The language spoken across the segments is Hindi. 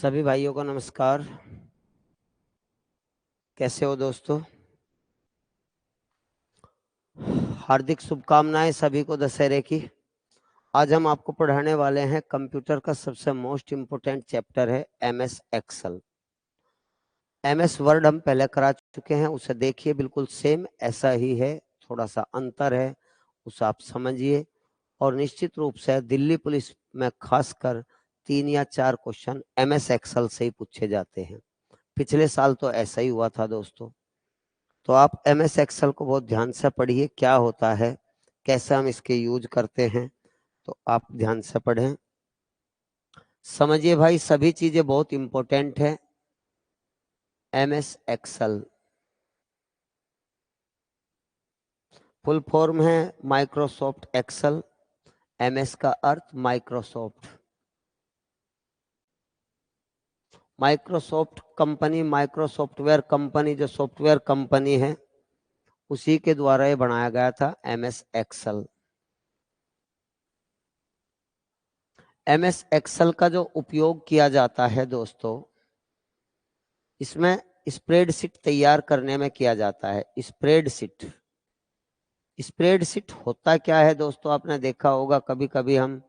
सभी भाइयों को नमस्कार। कैसे हो दोस्तों? हार्दिक शुभकामनाएं सभी को दशहरे की। आज हम आपको पढ़ाने वाले हैं कंप्यूटर का सबसे मोस्ट इम्पोर्टेंट चैप्टर है एमएस एक्सेल। एमएस वर्ड हम पहले करा चुके हैं, उसे देखिए, बिल्कुल सेम ऐसा ही है, थोड़ा सा अंतर है, उसे आप समझिए। और निश्चित रूप से दिल्ली पुलिस में खासकर 3 या 4 क्वेश्चन एमएस एक्सेल से ही पूछे जाते हैं। पिछले साल तो ऐसा ही हुआ था दोस्तों। तो आप एमएस एक्सेल को बहुत ध्यान से पढ़िए, क्या होता है, कैसे हम इसके यूज करते हैं, तो आप ध्यान से पढ़ें, समझिए भाई। सभी चीजें बहुत इंपॉर्टेंट है। एमएस एक्सेल फुल फॉर्म है माइक्रोसॉफ्ट एक्सेल। एमएस का अर्थ माइक्रोसॉफ्ट, माइक्रोसॉफ्ट कंपनी, माइक्रोसॉफ्टवेयर कंपनी जो सॉफ्टवेयर कंपनी है उसी के द्वारा ये बनाया गया था एमएस एक्सेल। एमएस एक्सेल का जो उपयोग किया जाता है दोस्तों, इसमें स्प्रेडशीट तैयार करने में किया जाता है। स्प्रेडशीट, स्प्रेडशीट होता क्या है दोस्तों? आपने देखा होगा कभी कभी हम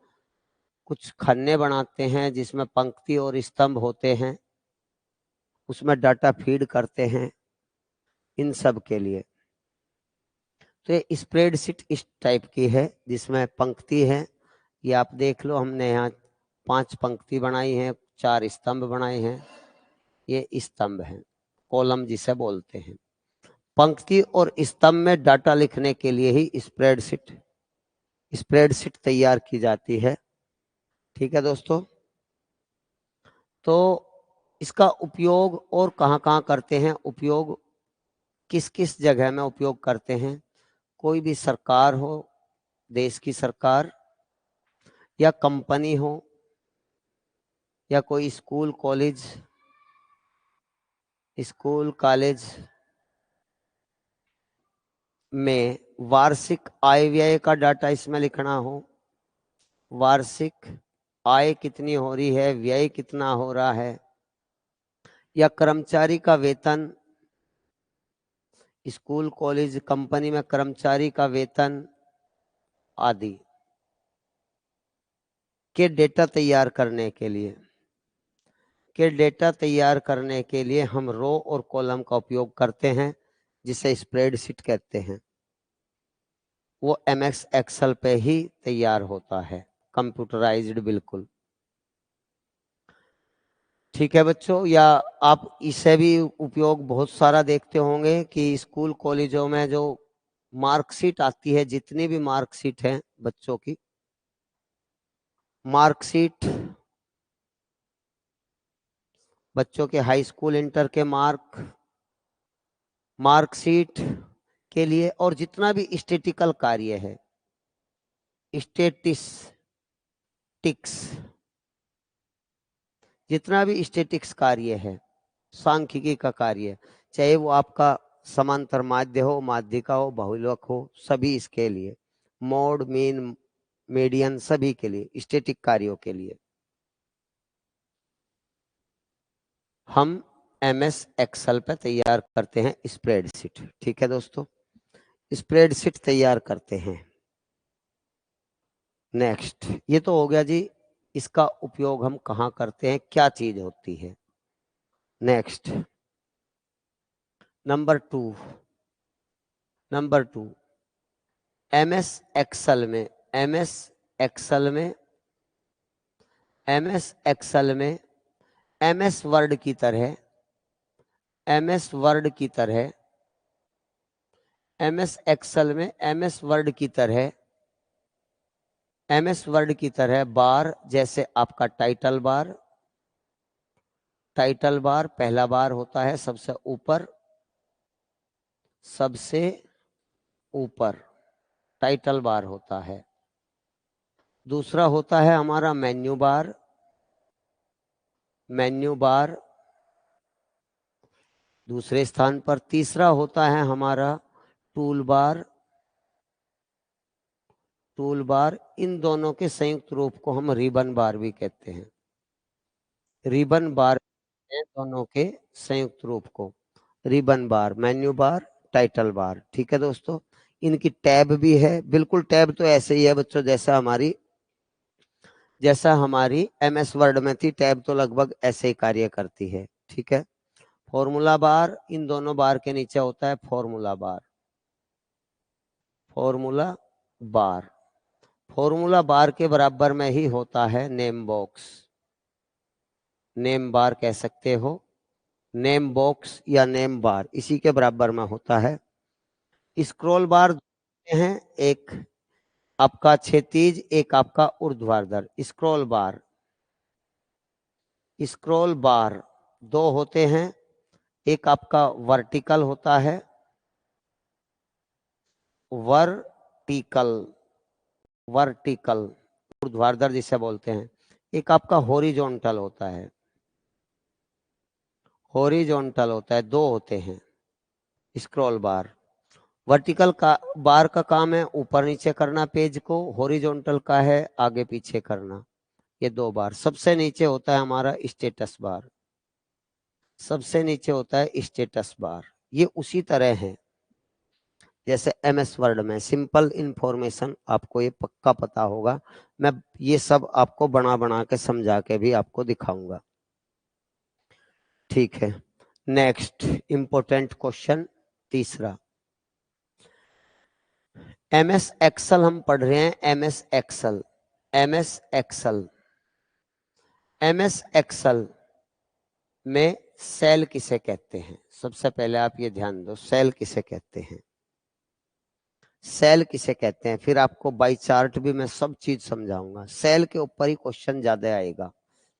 कुछ खन्ने बनाते हैं जिसमें पंक्ति और स्तंभ होते हैं, उसमें डाटा फीड करते हैं, इन सब के लिए। तो ये स्प्रेडशीट इस टाइप की है जिसमें पंक्ति है। ये आप देख लो, हमने यहाँ 5 पंक्ति बनाई है, 4 स्तंभ बनाए हैं। ये स्तंभ है, कॉलम जिसे बोलते हैं। पंक्ति और स्तंभ में डाटा लिखने के लिए ही स्प्रेडशीट तैयार की जाती है। ठीक है दोस्तों। तो इसका उपयोग और कहाँ कहाँ करते हैं, उपयोग किस किस जगह में उपयोग करते हैं? कोई भी सरकार हो, देश की सरकार, या कंपनी हो, या कोई स्कूल कॉलेज में वार्षिक आय व्यय का डाटा इसमें लिखना हो। वार्षिक आय कितनी हो रही है, व्यय कितना हो रहा है, या कर्मचारी का वेतन, स्कूल कॉलेज कंपनी में कर्मचारी का वेतन आदि के डेटा तैयार करने के लिए हम रो और कॉलम का उपयोग करते हैं, जिसे स्प्रेडशीट कहते हैं। वो एमएस एक्सेल पे ही तैयार होता है, कंप्यूटराइज्ड बिल्कुल। ठीक है बच्चों। या आप इसे भी उपयोग बहुत सारा देखते होंगे कि स्कूल कॉलेजों में जो मार्कशीट आती है, जितनी भी मार्कशीट है बच्चों की, मार्कशीट, बच्चों के हाई स्कूल इंटर के मार्कशीट के लिए, और जितना भी स्टैटिकल कार्य है, स्टैटिस्टिक्स, जितना भी स्टैटिक्स कार्य है, सांख्यिकी का कार्य, चाहे वो आपका समांतर माध्य हो, माध्यिका हो, बहुलक हो, सभी इसके लिए, मोड, मीन, मीडियन, सभी के लिए, स्टैटिक कार्यों के लिए हम एमएस एक्सेल पे तैयार करते हैं स्प्रेडशीट। ठीक है दोस्तों, स्प्रेडशीट तैयार करते हैं। नेक्स्ट, ये तो हो गया जी, इसका उपयोग हम कहाँ करते हैं, क्या चीज होती है। Next, number two, MS Excel में एमएस वर्ड की तरह एमएस वर्ड की तरह बार, जैसे आपका टाइटल बार पहला बार होता है सबसे ऊपर टाइटल बार होता है। दूसरा होता है हमारा मेन्यू बार दूसरे स्थान पर। तीसरा होता है हमारा टूल बार। इन दोनों के संयुक्त रूप को हम रिबन बार भी कहते हैं। रिबन बार हैं दोनों के संयुक्त रूप को, रिबन बार, मेन्यू बार, टाइटल बार। ठीक है दोस्तों, इनकी टैब भी है, बिल्कुल टैब तो ऐसे ही है बच्चों जैसा हमारी एमएस वर्ड में थी, टैब तो लगभग ऐसे ही कार्य करती है। ठीक है, फॉर्मूला बार, इन दोनों बार के नीचे होता है formula bar, formula bar. Formula bar के बराबर में ही होता है नेम बॉक्स, नेम बार कह सकते हो, नेम बॉक्स या नेम बार इसी के बराबर में होता है। स्क्रॉल बार हैं, एक आपका क्षैतिज, एक आपका ऊर्ध्वाधर। स्क्रॉल बार दो होते हैं, एक आपका वर्टिकल होता है, वर्टिकल, वर्टिकल ऊर्ध्वाधर जिसे बोलते हैं, एक आपका हॉरिजॉन्टल होता है, हॉरिजॉन्टल होता है, दो होते हैं स्क्रॉल बार। वर्टिकल का बार का काम है ऊपर नीचे करना पेज को, हॉरिजॉन्टल का है आगे पीछे करना। ये दो बार। सबसे नीचे होता है हमारा स्टेटस बार, सबसे नीचे होता है स्टेटस बार। ये उसी तरह है जैसे एमएस वर्ड में सिंपल इंफॉर्मेशन, आपको ये पक्का पता होगा। मैं ये सब आपको बना बना के समझा के भी आपको दिखाऊंगा। ठीक है, नेक्स्ट इंपॉर्टेंट क्वेश्चन तीसरा, एमएस एक्सेल हम पढ़ रहे हैं। MS Excel, MS Excel, MS Excel में सेल किसे कहते हैं? सबसे पहले आप ये ध्यान दो, सेल किसे कहते हैं, सेल किसे कहते हैं। फिर आपको बाई चार्ट भी मैं सब चीज समझाऊंगा। सेल के ऊपर ही क्वेश्चन ज्यादा आएगा,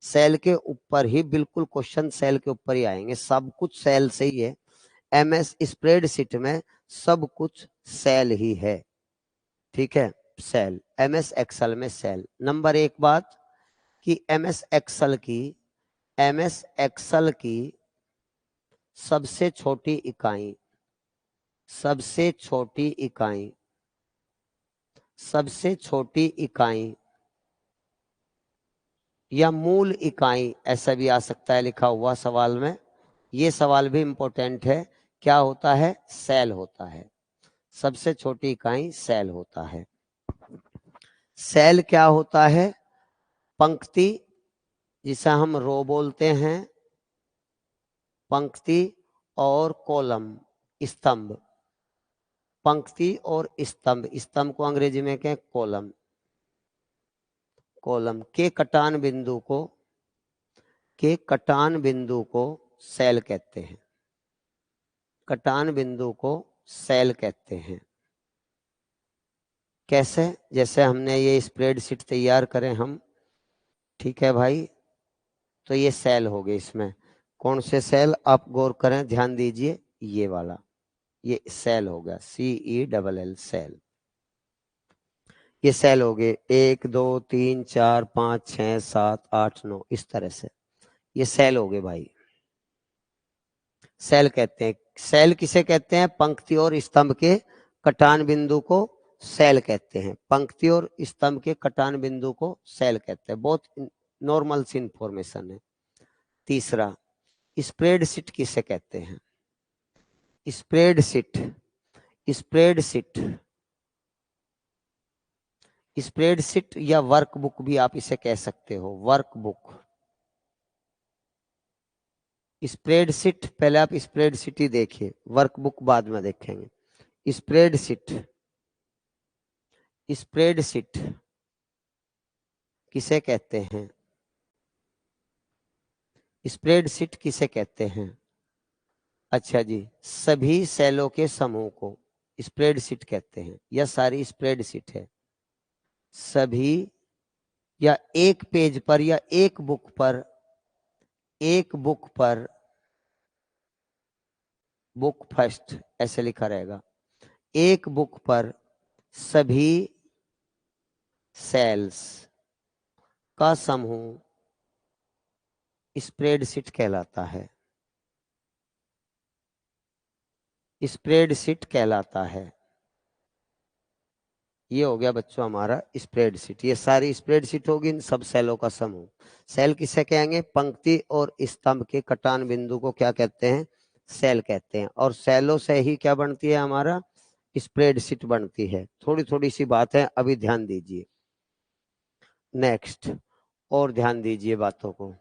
सेल के ऊपर ही, बिल्कुल क्वेश्चन सेल के ऊपर ही आएंगे, सब कुछ सेल से ही है। एमएस स्प्रेडशीट में सब कुछ सेल ही है। ठीक है, सेल, एमएस एक्सेल में सेल। नंबर एक बात कि एमएस एक्सेल की, एमएस एक्सेल की सबसे छोटी इकाई, सबसे छोटी इकाई, सबसे छोटी इकाई या मूल इकाई, ऐसा भी आ सकता है लिखा हुआ सवाल में। ये सवाल भी इंपॉर्टेंट है। क्या होता है? सेल होता है। सबसे छोटी इकाई सेल होता है। सेल क्या होता है? पंक्ति, जिसे हम रो बोलते हैं, पंक्ति और कॉलम, स्तंभ। पंक्ति और स्तंभ, स्तंभ को अंग्रेजी में कहें कॉलम, कॉलम के कटान बिंदु को, के कटान बिंदु को सेल कहते हैं, कटान बिंदु को सेल कहते हैं। कैसे? जैसे हमने ये स्प्रेडशीट तैयार करें हम, ठीक है भाई, तो ये सेल हो गए। इसमें कौन से सेल? आप गौर करें, ध्यान दीजिए, ये वाला, ये सेल हो गया, CELL सेल। ये सेल हो गए 1 2 3 4 5 6 7 8 9, इस तरह से ये सेल हो गए भाई, सेल कहते हैं। सेल किसे कहते हैं? पंक्ति और स्तंभ के कटान बिंदु को सेल कहते हैं, पंक्ति और स्तंभ के कटान बिंदु को सेल कहते हैं। बहुत नॉर्मल सी इंफॉर्मेशन है। तीसरा, स्प्रेडशीट किसे कहते हैं? स्प्रेडशीट, स्प्रेडशीट, स्प्रेडशीट या वर्कबुक भी आप इसे कह सकते हो, वर्कबुक। स्प्रेडशीट, पहले आप स्प्रेडशीट ही देखिए, वर्कबुक बाद में देखेंगे। स्प्रेडशीट, स्प्रेडशीट किसे कहते हैं? स्प्रेडशीट किसे कहते हैं? अच्छा जी, सभी सेलों के समूह को स्प्रेडशीट कहते हैं। यह सारी स्प्रेडशीट है, सभी या एक पेज पर या एक बुक पर, एक बुक पर, बुक फर्स्ट ऐसे लिखा रहेगा, एक बुक पर सभी सेल्स का समूह स्प्रेडशीट कहलाता है, स्प्रेडशीट कहलाता है। ये हो गया बच्चों हमारा स्प्रेडशीट। ये सारी स्प्रेडशीट होगी इन सब सेलों का समूह। सेल किसे कहेंगे? पंक्ति और स्तंभ के कटान बिंदु को क्या कहते हैं? सेल कहते हैं। और सेलों से ही क्या बनती है? हमारा स्प्रेडशीट बनती है। थोड़ी थोड़ी सी बात है, अभी ध्यान दीजिए। नेक्स्ट, और ध्यान दीजिए बातों को।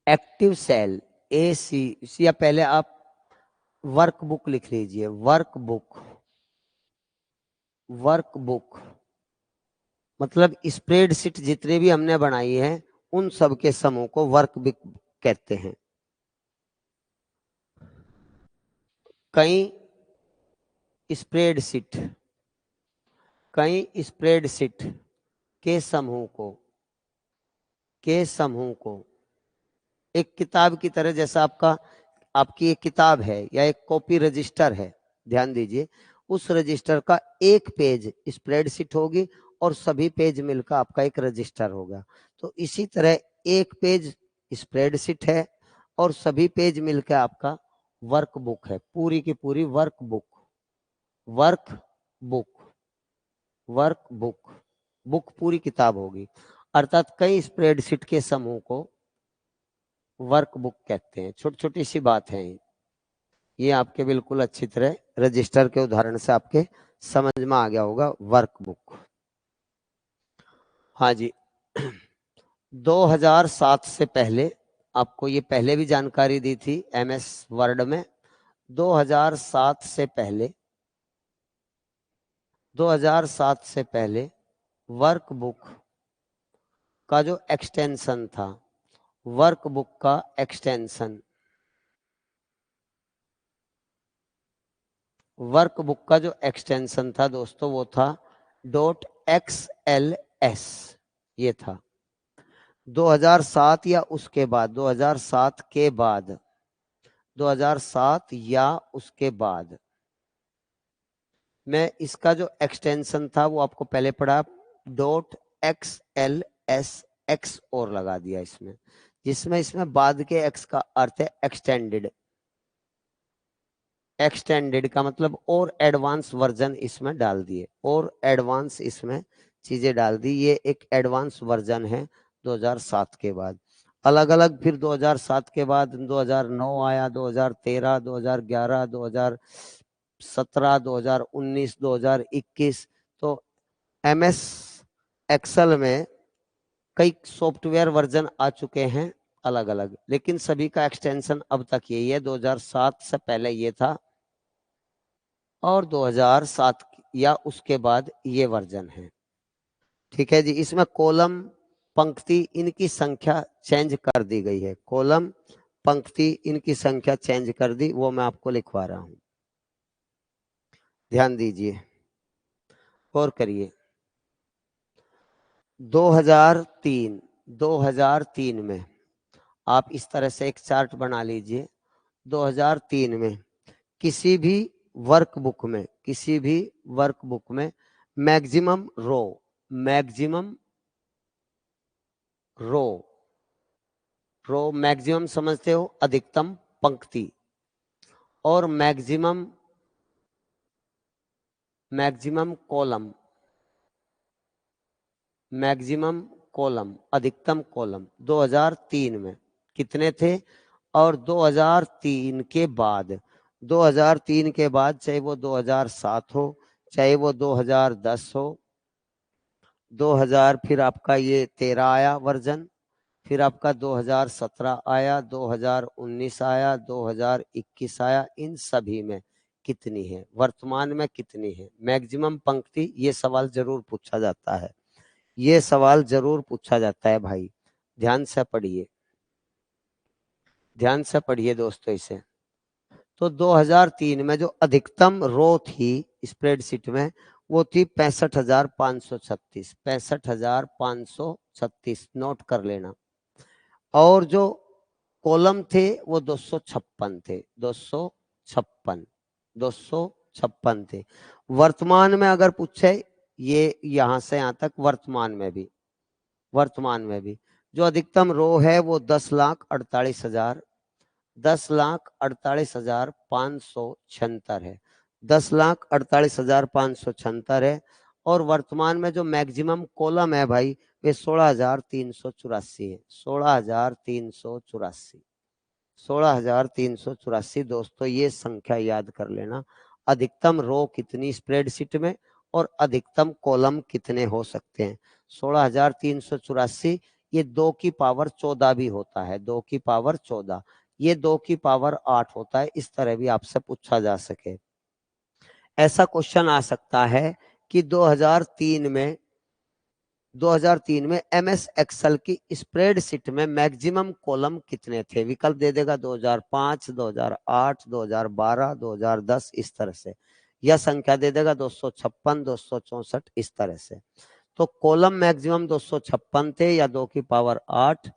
एक्टिव सेल AC, या पहले आप वर्कबुक लिख लीजिए। वर्कबुक, वर्कबुक मतलब स्प्रेडशीट जितने भी हमने बनाई है उन सब के समूह को वर्कबुक कहते हैं। कई स्प्रेडशीट, कई स्प्रेडशीट के समूह को, के समूह को एक किताब की तरह, जैसा आपकी एक किताब है या एक कॉपी रजिस्टर है, ध्यान दीजिए, उस रजिस्टर का एक पेज स्प्रेडशीट होगी और सभी पेज मिलकर आपका एक रजिस्टर होगा। तो इसी तरह एक पेज स्प्रेडशीट है और सभी पेज मिलकर आपका वर्कबुक है, पूरी की पूरी वर्कबुक। वर्कबुक, वर्कबुक, बुक पूरी किताब होगी। अर्थात कई स्प्रेडशीट के समूह को वर्कबुक कहते हैं। छोटी छोटी सी बात है ये, आपके बिल्कुल अच्छी तरह रजिस्टर के उदाहरण से आपके समझ में आ गया होगा वर्कबुक। हाँ जी। 2007 से पहले, आपको ये पहले भी जानकारी दी थी MS वर्ड में। 2007 से पहले, 2007 से पहले वर्कबुक का जो एक्सटेंशन था, वर्कबुक का एक्सटेंशन, वर्कबुक का जो एक्सटेंशन था दोस्तों वो था .xls। ये था 2007 या उसके बाद, 2007 के बाद, 2007 या उसके बाद मैं इसका जो एक्सटेंशन था वो आपको पहले पढ़ा, .xls, x और लगा दिया इसमें, जिसमें इसमें बाद के x का अर्थ है एक्सटेंडेड। एक्सटेंडेड का मतलब और एडवांस वर्जन इसमें डाल दिए, और एडवांस इसमें चीजें डाल दी। ये एक एडवांस वर्जन है 2007 के बाद। अलग अलग फिर 2007 के बाद 2009 आया, 2013, 2011, 2017, 2019, 2021। तो MS एक्सेल में कई सॉफ्टवेयर वर्जन आ चुके हैं अलग अलग, लेकिन सभी का एक्सटेंशन अब तक यही है। 2007 से पहले ये था और 2007 या उसके बाद ये वर्जन है। ठीक है जी। इसमें कॉलम, पंक्ति, इनकी संख्या चेंज कर दी गई है। कॉलम, पंक्ति, इनकी संख्या चेंज कर दी, वो मैं आपको लिखवा रहा हूं, ध्यान दीजिए और करिए। 2003 में आप इस तरह से एक चार्ट बना लीजिए। 2003 में किसी भी वर्कबुक में, किसी भी वर्कबुक में मैक्सिमम रो, मैक्सिमम रो, रो मैक्सिमम समझते हो, अधिकतम पंक्ति, और maximum, maximum column, maximum column, अधिकतम कॉलम 2003 में कितने थे? और 2003 के बाद, 2003 के बाद चाहे वो 2007 हो, चाहे वो 2010 हो, 2000 फिर आपका ये 13 आया वर्जन, फिर आपका 2017 आया, 2019 आया, 2021 आया, इन सभी में कितनी है, वर्तमान में कितनी है मैक्सिमम पंक्ति? ये सवाल जरूर पूछा जाता है, ये सवाल जरूर पूछा जाता है भाई, ध्यान से पढ़िए, ध्यान से पढ़िए दोस्तों इसे। तो 2003 में जो अधिकतम रो थी स्प्रेडशीट में वो थी 65,536, 65,536, नोट कर लेना। और जो कॉलम थे वो 256 थे, 256, 256 थे। वर्तमान में अगर पूछे, ये यहां से यहां तक, वर्तमान में भी, वर्तमान में भी जो अधिकतम रो है वो 10,48,000, 10,48,576 है। 10,48,576 है। और वर्तमान में जो मैक्सिमम कॉलम है भाई वे 16,384 है। 16,384, 16,384 दोस्तों, ये संख्या याद कर लेना। अधिकतम रो कितनी स्प्रेडशीट में और अधिकतम कॉलम कितने हो सकते हैं? 16,384। ये 2 की पावर 14 भी होता है, 2 की पावर 14, ये 2 की पावर 8 होता है। इस तरह भी आपसे पूछा जा सके। ऐसा क्वेश्चन आ सकता है कि 2003 में एमएस एक्सेल की स्प्रेडशीट में मैक्सिमम कॉलम कितने थे? विकल्प दे देगा 2005, 2008, 2012, 2010, इस तरह से। यह संख्या दे देगा 256, 264, इस तरह से। तो कॉलम मैक्सिमम 256 थे या 2 की पावर 8।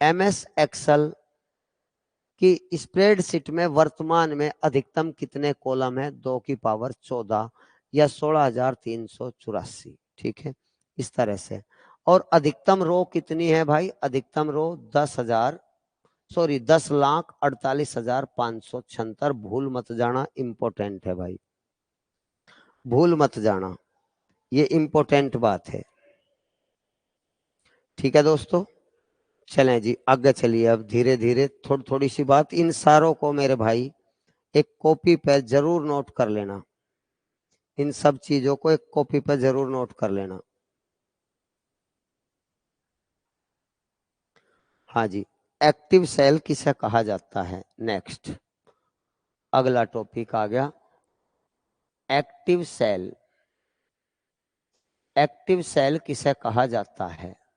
एमएस एक्सेल कि स्प्रेडशीट में वर्तमान में अधिकतम कितने कॉलम है? 2 की पावर 14 या 16,384। ठीक है, इस तरह से। और अधिकतम रो कितनी है भाई? अधिकतम रो 10,48,576। भूल मत जाना, इंपॉर्टेंट है भाई, भूल मत जाना, ये इंपॉर्टेंट बात है। ठीक है दोस्तों, चलें जी आगे चलिए। अब धीरे धीरे थोड़ी थोड़ी सी बात, इन सारों को मेरे भाई एक कॉपी पे जरूर नोट कर लेना। इन सब चीजों को एक कॉपी पे जरूर नोट कर लेना। हाँ जी, एक्टिव सेल किसे कहा जाता है? नेक्स्ट अगला टॉपिक आ गया एक्टिव सेल। एक्टिव सेल किसे कहा जाता है?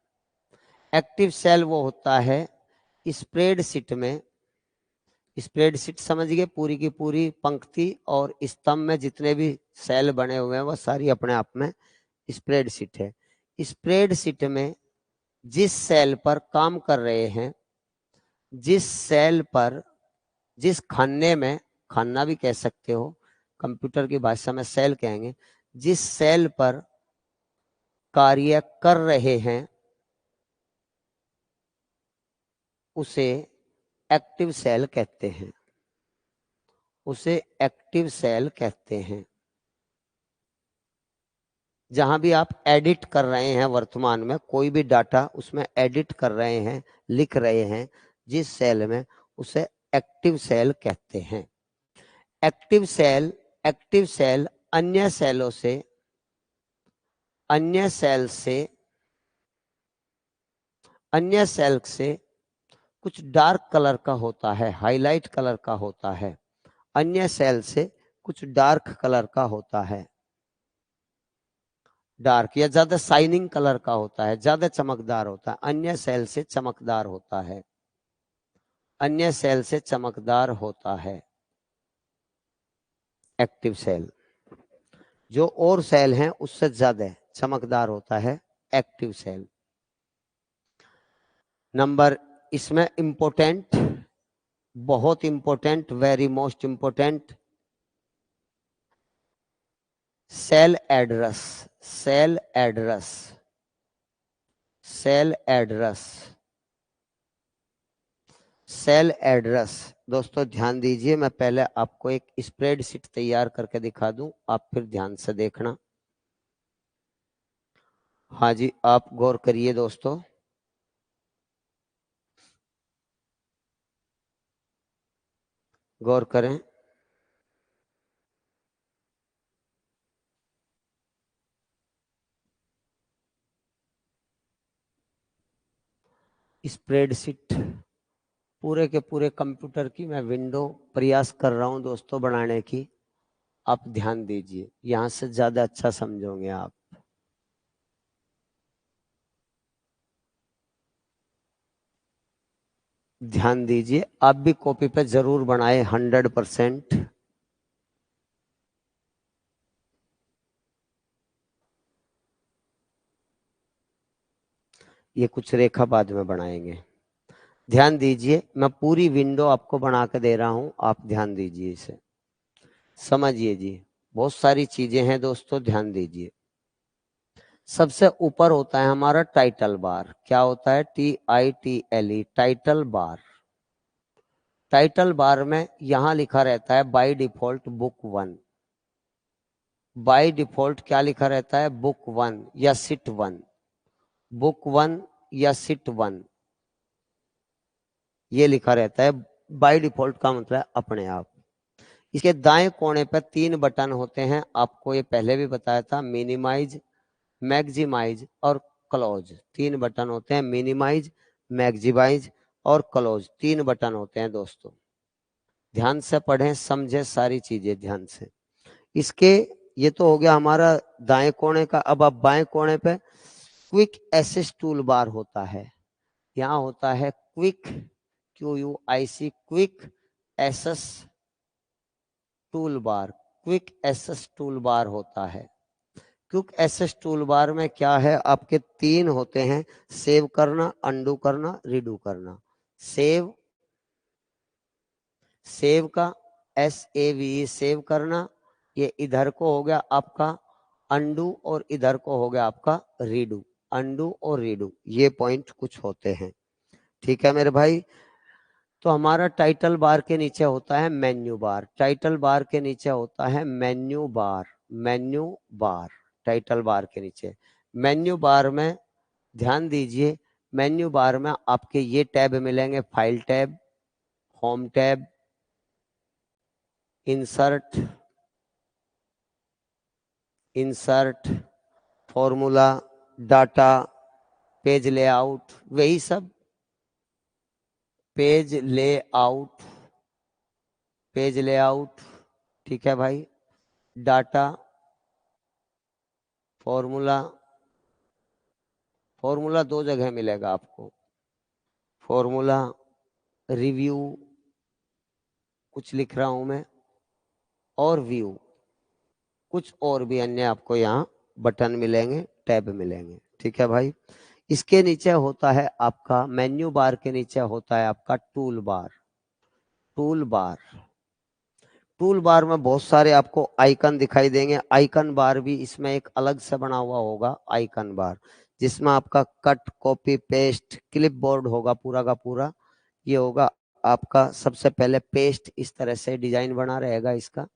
एक्टिव सेल वो होता है स्प्रेडशीट में, स्प्रेडशीट समझ गए, पूरी की पूरी पंक्ति और स्तंभ में जितने भी सेल बने हुए हैं वो सारी अपने आप में स्प्रेडशीट है। स्प्रेडशीट में जिस सेल पर काम कर रहे हैं, जिस सेल पर, जिस खाने में, खाना भी कह सकते हो, कंप्यूटर की भाषा में सेल कहेंगे, जिस सेल पर कार्य कर रहे हैं उसे एक्टिव सेल कहते हैं, उसे एक्टिव सेल कहते हैं। जहां भी आप एडिट कर रहे हैं, वर्तमान में कोई भी डाटा उसमें एडिट कर रहे हैं, लिख रहे हैं जिस सेल में, उसे एक्टिव सेल कहते हैं। एक्टिव सेल, एक्टिव सेल अन्य सेलों से, अन्य सेल से, अन्य सेल से कुछ डार्क कलर का होता है, हाईलाइट कलर का होता है। अन्य सेल से कुछ डार्क कलर का होता है, डार्क या ज्यादा शाइनिंग कलर का होता है, ज्यादा चमकदार होता है। अन्य सेल से चमकदार होता है, अन्य सेल से चमकदार होता है एक्टिव सेल। जो और सेल हैं उससे ज्यादा चमकदार होता है एक्टिव सेल। नंबर इसमें इंपॉर्टेंट, बहुत important, very most important, cell address, cell address, cell address, cell address. दोस्तों ध्यान दीजिए, मैं पहले आपको एक स्प्रेडशीट तैयार करके दिखा दूं, आप फिर ध्यान से देखना। हाँ जी, आप गौर करिए दोस्तों। गौर करें। स्प्रेडशीट पूरे के पूरे कंप्यूटर की मैं विंडो प्रयास कर रहा हूं दोस्तों बनाने की। आप ध्यान दीजिए, यहां से ज्यादा अच्छा समझोगे आप। ध्यान दीजिए, आप भी कॉपी पे जरूर बनाए 100%। ये कुछ रेखा बाद में बनाएंगे। ध्यान दीजिए, मैं पूरी विंडो आपको बना के दे रहा हूं, आप ध्यान दीजिए, इसे समझिए जी। बहुत सारी चीजें हैं दोस्तों, ध्यान दीजिए। सबसे ऊपर होता है हमारा टाइटल बार। क्या होता है? TITLE, title bar. Title bar में यहां लिखा रहता है by default book 1। By default क्या लिखा रहता है? बुक 1 या सिट 1, बुक 1 या सिट 1, ये लिखा रहता है। बाय डिफॉल्ट का मतलब है अपने आप। इसके दाएं कोने पर 3 बटन होते हैं, आपको ये पहले भी बताया था, मिनिमाइज, मैक्सिमाइज और क्लोज। 3 बटन होते हैं, मिनिमाइज, मैक्सिमाइज और क्लोज, 3 बटन होते हैं दोस्तों। ध्यान से पढ़ें, समझें सारी चीजें ध्यान से। इसके ये तो हो गया हमारा दाएं कोने का। अब आप बाएं कोने पे क्विक एसेस टूल बार होता है। यहाँ होता है quick, QUIC, quick access tool bar. Quick access tool bar होता है। क्विक एसेस टूल बार में क्या है? आपके 3 होते हैं, सेव करना, अंडू करना, रीडू करना। सेव, सेव का SAVE, सेव करना, ये इधर को हो गया आपका अंडू और इधर को हो गया आपका रीडू। अंडू और रीडू ये पॉइंट कुछ होते हैं, ठीक है मेरे भाई। तो हमारा टाइटल बार के नीचे होता है मेन्यू बार। टाइटल बार के नीचे होता है menu bar. Menu bar title bar के नीचे। मेन्यू बार में ध्यान दीजिए, मेन्यू बार में आपके ये टैब मिलेंगे, file tab, home tab, insert, insert, formula, data, page layout, वही सब, पेज लेआउट, पेज लेआउट, ठीक है भाई। डाटा, फॉर्मूला, फॉर्मूला 2 जगह मिलेगा आपको, फॉर्मूला, रिव्यू कुछ लिख रहा हूं मैं, और व्यू कुछ और भी अन्य आपको यहाँ बटन मिलेंगे, टैब मिलेंगे, ठीक है भाई। इसके नीचे होता है आपका मेन्यू बार के नीचे होता है आपका tool bar. Tool bar, tool bar में बहुत सारे आपको आइकन दिखाई देंगे। आइकन बार भी इसमें एक अलग से बना हुआ होगा आइकन बार, जिसमें आपका cut, copy, paste, clip board होगा पूरा का पूरा। ये होगा आपका सबसे पहले पेस्ट, इस तरह से डिजाइन बना रहेगा इसका,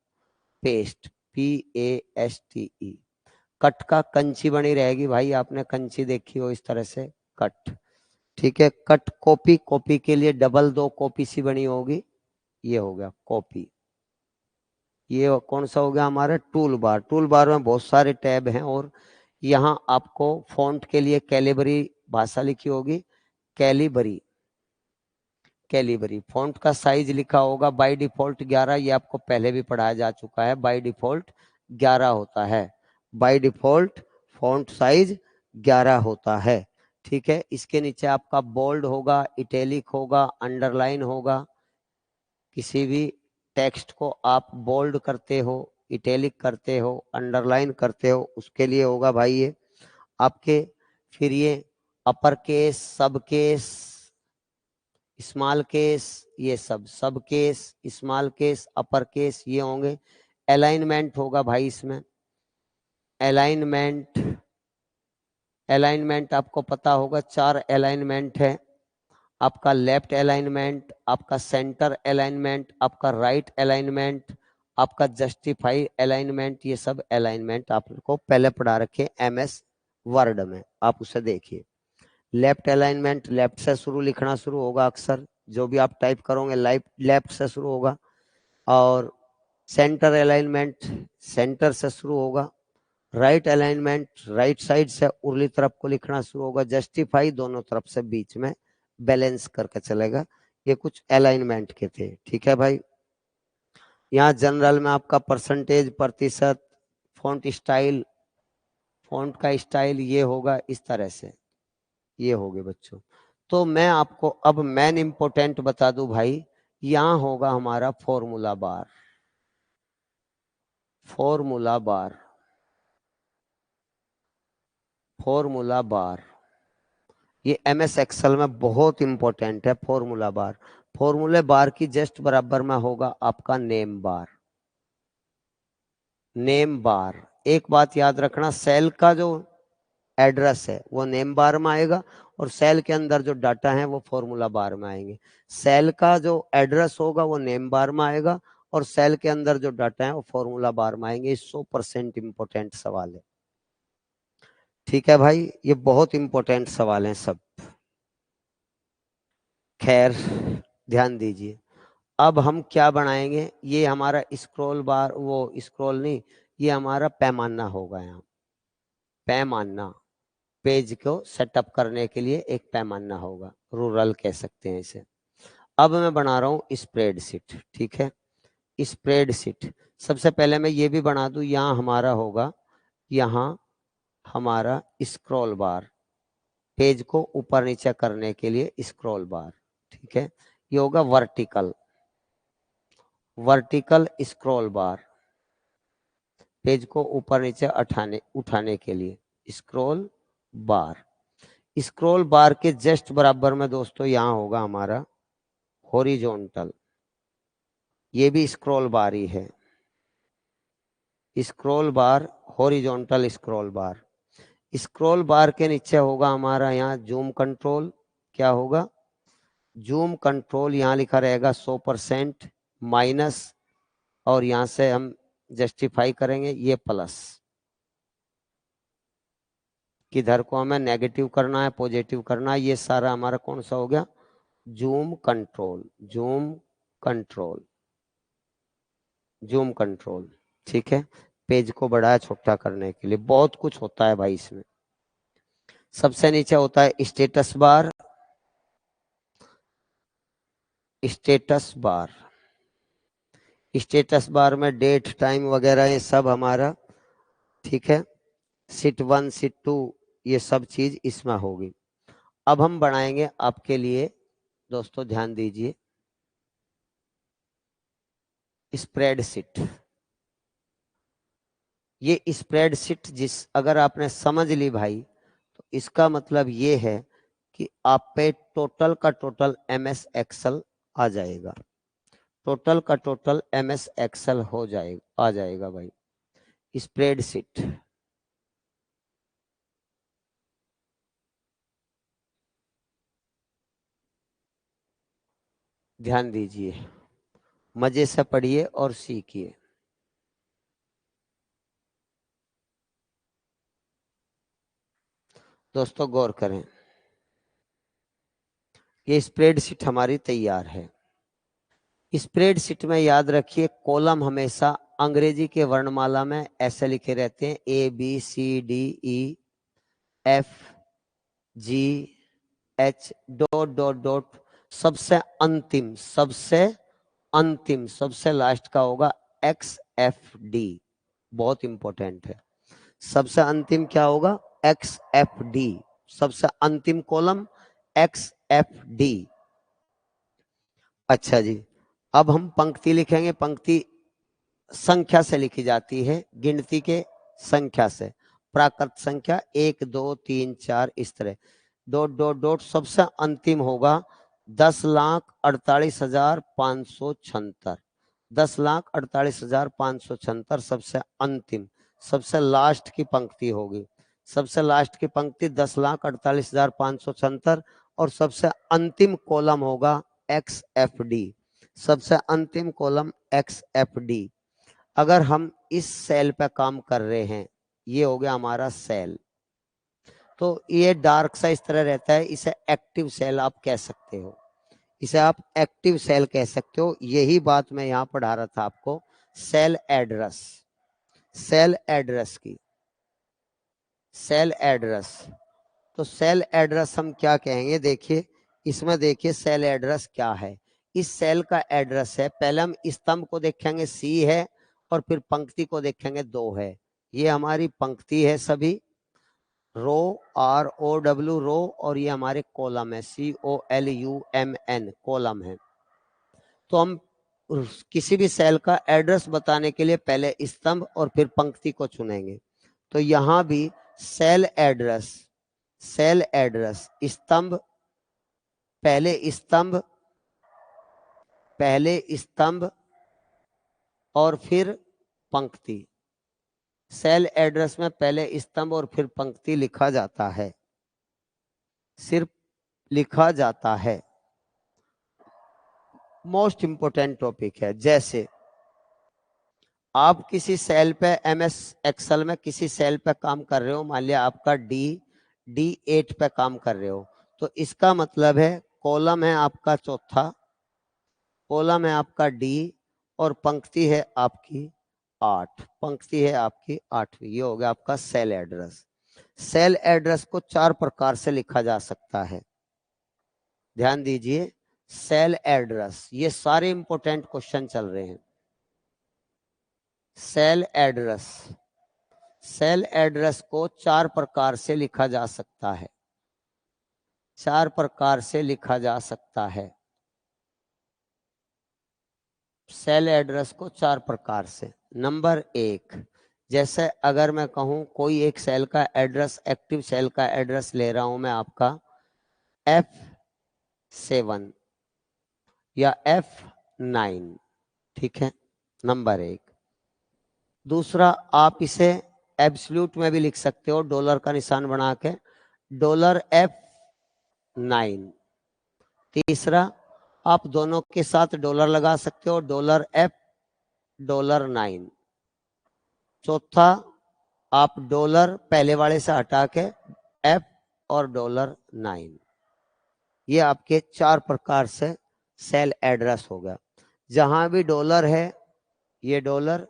पेस्ट, PASTE। कट का कंची बनी रहेगी भाई, आपने कंची देखी हो इस तरह से, कट, ठीक है। कट, कॉपी, कॉपी के लिए डबल 2 कॉपी सी बनी होगी, ये हो गया कॉपी। ये कौन सा हो गया हमारा? Tool bar. टूल बार में बहुत सारे टैब हैं, और यहाँ आपको फॉन्ट के लिए कैलिबरी भाषा लिखी होगी, कैलिबरी, कैलिबरी। फॉन्ट का साइज लिखा होगा बाय डिफॉल्ट 11, ये आपको पहले भी पढ़ाया जा चुका है, बाय डिफॉल्ट 11 होता है। बाय डिफॉल्ट फॉन्ट साइज 11 होता है, ठीक है। इसके नीचे आपका बोल्ड होगा, इटैलिक होगा, अंडरलाइन होगा। किसी भी टेक्स्ट को आप बोल्ड करते हो, इटैलिक करते हो, अंडरलाइन करते हो, उसके लिए होगा भाई ये आपके। फिर ये अपर केस, सब केस, स्मॉल केस, ये सब case, small case, upper case, ये होंगे। अलाइनमेंट होगा भाई इसमें, अलाइनमेंट, अलाइनमेंट आपको पता होगा 4 अलाइनमेंट है आपका, लेफ्ट अलाइनमेंट, आपका सेंटर अलाइनमेंट, आपका राइट अलाइनमेंट, आपका जस्टिफाई अलाइनमेंट। ये सब अलाइनमेंट आपको पहले पढ़ा रखे MS वर्ड में, आप उसे देखिए। लेफ्ट अलाइनमेंट, लेफ्ट से शुरू लिखना शुरू होगा अक्सर, जो भी आप टाइप करोगे लेफ्ट से शुरू होगा। और सेंटर अलाइनमेंट सेंटर से शुरू होगा। राइट अलाइनमेंट राइट साइड से उर्ली तरफ को लिखना शुरू होगा। जस्टिफाई दोनों तरफ से बीच में बैलेंस करके चलेगा। ये कुछ अलाइनमेंट के थे, ठीक है भाई। यहाँ जनरल में आपका परसेंटेज, प्रतिशत, फॉन्ट स्टाइल, फॉन्ट का स्टाइल ये होगा इस तरह से, ये हो गए बच्चों। तो मैं आपको अब मेन इंपोर्टेंट बता दूं भाई, यहाँ होगा हमारा formula bar. Formula bar, formula bar ये MS एक्सेल में बहुत इंपॉर्टेंट है। फॉर्मूला बार, फॉर्मूले बार की जस्ट बराबर में होगा आपका नेम बार। नेम बार, एक बात याद रखना, सेल का जो एड्रेस है वो नेम बार में आएगा, और सेल के अंदर जो डाटा है वो फॉर्मूला बार में आएंगे। सेल का जो एड्रेस होगा वो नेम बार में आएगा और सेल के अंदर जो डाटा है वो फॉर्मूला बार में आएंगे। 100% इंपॉर्टेंट सवाल है। ठीक है भाई, ये बहुत इंपॉर्टेंट सवाल हैं सब। खैर ध्यान दीजिए। अब हम क्या बनाएंगे, ये हमारा स्क्रॉल बार, वो स्क्रॉल नहीं, ये हमारा पैमाना होगा। यहाँ पैमाना, पेज को सेटअप करने के लिए एक पैमाना होगा, रूरल कह सकते हैं इसे। अब मैं बना रहा हूँ स्प्रेडशीट। ठीक है, स्प्रेडशीट। सबसे पहले मैं ये भी बना दूं, यहाँ हमारा होगा, यहाँ हमारा स्क्रॉल बार, पेज को ऊपर नीचे करने के लिए स्क्रॉल बार। ठीक है, ये होगा वर्टिकल, वर्टिकल स्क्रॉल बार, पेज को ऊपर नीचे उठाने के लिए स्क्रॉल बार। स्क्रॉल बार के जस्ट बराबर में दोस्तों यहाँ होगा हमारा हॉरिजॉन्टल, ये भी स्क्रॉल बार ही है। स्क्रॉल बार, हॉरिजॉन्टल स्क्रॉल बार। स्क्रॉल बार के नीचे होगा हमारा यहाँ जूम कंट्रोल। क्या होगा? Zoom control. यहाँ लिखा रहेगा 100% माइनस, और यहाँ से हम जस्टिफाई करेंगे ये प्लस। किधर को हमें नेगेटिव करना है, पॉजिटिव करना है, ये सारा हमारा कौन सा हो गया? Zoom control, zoom control, zoom control. ठीक है, पेज को बड़ा छोटा करने के लिए बहुत कुछ होता है भाई इसमें। सबसे नीचे होता है status bar, status bar. Status bar में डेट, टाइम वगैरह ये सब हमारा, ठीक है, सीट 1 सीट 2 ये सब चीज इसमें होगी। अब हम बनाएंगे आपके लिए दोस्तों, ध्यान दीजिए, स्प्रेडशीट। ये स्प्रेडशीट जिस अगर आपने समझ ली भाई, तो इसका मतलब ये है कि आप पे टोटल का टोटल MS एक्सेल आ जाएगा, टोटल का टोटल MS एक्सेल हो जाएगा, आ जाएगा भाई स्प्रेडशीट। ध्यान दीजिए, मजे से पढ़िए और सीखिए। दोस्तों गौर करें, ये स्प्रेडशीट हमारी तैयार है। स्प्रेडशीट में याद रखिए, कॉलम हमेशा अंग्रेजी के वर्णमाला में ऐसे लिखे रहते हैं, ABCDEFGH डॉट डॉट डॉट। सबसे अंतिम, सबसे अंतिम, सबसे लास्ट का होगा XFD। बहुत इंपॉर्टेंट है। सबसे अंतिम क्या होगा? XFD। सबसे अंतिम कॉलम XFD। अच्छा जी, अब हम पंक्ति लिखेंगे। पंक्ति संख्या से लिखी जाती है, गिनती के संख्या से, प्राकृत संख्या 1 2 3 4 इस तरह, डॉट डॉट डॉट। सबसे अंतिम होगा 10,48,576, 10,48,576 सबसे अंतिम, सबसे लास्ट की पंक्ति होगी। सबसे लास्ट की पंक्ति 10,48,576 और सबसे अंतिम कॉलम होगा XFD। सबसे अंतिम कॉलम XFD। अगर हम इस सेल पे काम कर रहे हैं, ये हो गया हमारा सेल, तो ये डार्क सा इस तरह रहता है, इसे एक्टिव सेल आप कह सकते हो, इसे आप एक्टिव सेल कह सकते हो। यही बात मैं यहाँ पढ़ा रहा था आपको, सेल एड्रेस, सेल एड्रेस की, सेल एड्रेस। तो सेल एड्रेस हम क्या कहेंगे? देखिए इसमें, देखिए सेल एड्रेस क्या है। इस सेल का एड्रेस है, पहले हम स्तंभ को देखेंगे C है, और फिर पंक्ति को देखेंगे 2 है। ये हमारी पंक्ति है सभी, रो ROW रो, और ये हमारे कॉलम है COLUMN कॉलम है। तो हम किसी भी सेल का एड्रेस बताने के लिए पहले स्तंभ और फिर पंक्ति को चुनेंगे। तो यहां भी सेल एड्रेस, सेल एड्रेस, स्तंभ, पहले स्तंभ, पहले स्तंभ और फिर पंक्ति। सेल एड्रेस में पहले स्तंभ और फिर पंक्ति लिखा जाता है। सिर्फ लिखा जाता है। मोस्ट इंपोर्टेंट टॉपिक है। जैसे आप किसी सेल पे एमएस एक्सेल में किसी सेल पे काम कर रहे हो, मान लिया आपका D8 पे काम कर रहे हो, तो इसका मतलब है कॉलम है आपका चौथा, कॉलम है आपका D और पंक्ति है आपकी 8, पंक्ति है आपकी 8वीं। ये हो गया आपका सेल एड्रेस। सेल एड्रेस को 4 प्रकार से लिखा जा सकता है। ध्यान दीजिए, सेल एड्रेस, ये सारे इंपॉर्टेंट क्वेश्चन चल रहे हैं। सेल एड्रेस, सेल एड्रेस को 4 प्रकार से लिखा जा सकता है। 4 प्रकार से लिखा जा सकता है सेल एड्रेस को, 4 प्रकार से। नंबर 1, जैसे अगर मैं कहूं कोई एक सेल का एड्रेस, एक्टिव सेल का एड्रेस ले रहा हूं मैं आपका F7 या F9, ठीक है, नंबर 1। दूसरा, आप इसे एब्सोल्यूट में भी लिख सकते हो, डॉलर का निशान बना के, $F9। तीसरा, आप दोनों के साथ डॉलर लगा सकते हो, $F9। चौथा, आप डॉलर पहले वाले से हटा के F और $9। ये आपके 4 प्रकार से सेल एड्रेस हो गया। जहां भी डॉलर है, ये डॉलर,